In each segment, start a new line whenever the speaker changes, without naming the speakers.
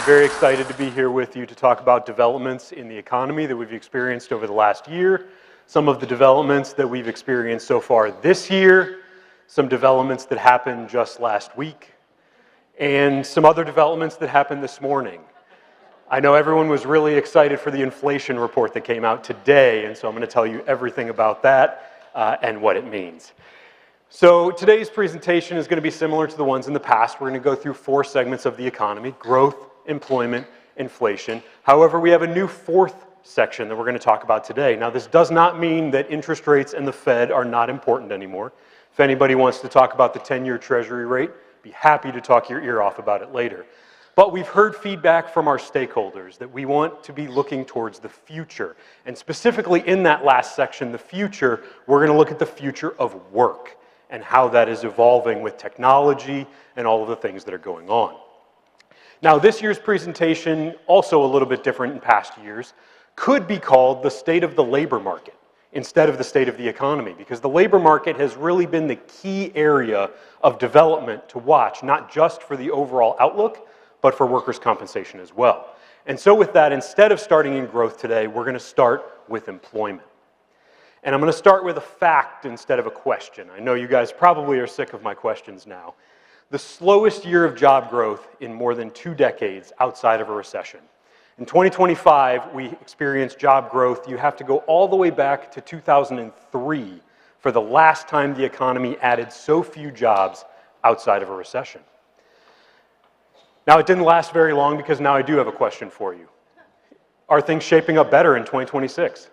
I'm very excited to be here with you to talk about developments in the economy that we've experienced over the last year, some of the developments that we've experienced so far this year, some developments that happened just last week, and some other developments that happened this morning. I know everyone was really excited for the inflation report that came out today, and so I'm going to tell you everything about that and what it means. So today's presentation is going to be similar to the ones in the past. We're going to go through 4 segments of the economy: growth, employment, inflation. However, we have a new 4th section that we're going to talk about today. Now, this does not mean that interest rates and the Fed are not important anymore. If anybody wants to talk about the 10-year Treasury rate, be happy to talk your ear off about it later. But we've heard feedback from our stakeholders that we want to be looking towards the future. And specifically in that last section, the future, we're going to look at the future of work and how that is evolving with technology and all of the things that are going on. Now, this year's presentation, also a little bit different in past years, could be called the state of the labor market instead of the state of the economy, because the labor market has really been the key area of development to watch, not just for the overall outlook, but for workers' compensation as well. And so with that, instead of starting in growth today, we're going to start with employment. And I'm going to start with a fact instead of a question. I know you guys probably are sick of my questions now. The slowest year of job growth in more than 2 decades outside of a recession. In 2025, we experienced job growth. You have to go all the way back to 2003 for the last time the economy added so few jobs outside of a recession. Now, it didn't last very long because now I do have a question for you. Are things shaping up better in 2026?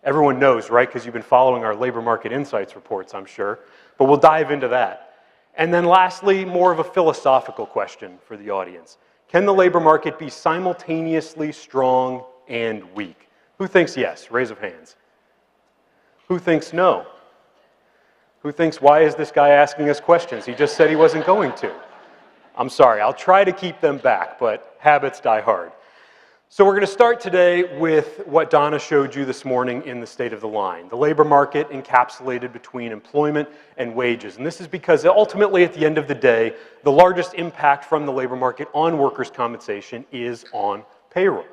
Everyone knows, right? Because you've been following our labor market insights reports, I'm sure. But we'll dive into that. And then lastly, more of a philosophical question for the audience. Can the labor market be simultaneously strong and weak? Who thinks yes? Raise of hands. Who thinks no? Who thinks, why is this guy asking us questions? He just said he wasn't going to. I'm sorry, I'll try to keep them back, but habits die hard. So we're going to start today with what Donna showed you this morning in the state of the line. The labor market encapsulated between employment and wages. And this is because ultimately at the end of the day, the largest impact from the labor market on workers' compensation is on payroll.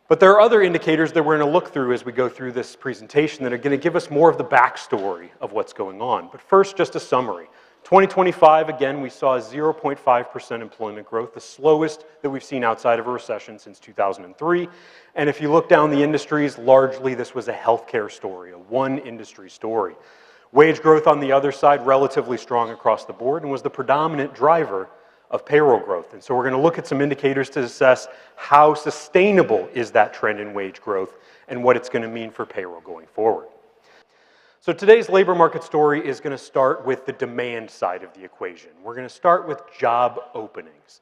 But there are other indicators that we're going to look through as we go through this presentation that are going to give us more of the backstory of what's going on. But first, just a summary. 2025, again, we saw 0.5% employment growth, the slowest that we've seen outside of a recession since 2003. And if you look down the industries, largely this was a healthcare story, a one industry story. Wage growth on the other side, relatively strong across the board, and was the predominant driver of payroll growth. And so we're going to look at some indicators to assess how sustainable is that trend in wage growth and what it's going to mean for payroll going forward. So today's labor market story is going to start with the demand side of the equation. We're going to start with job openings.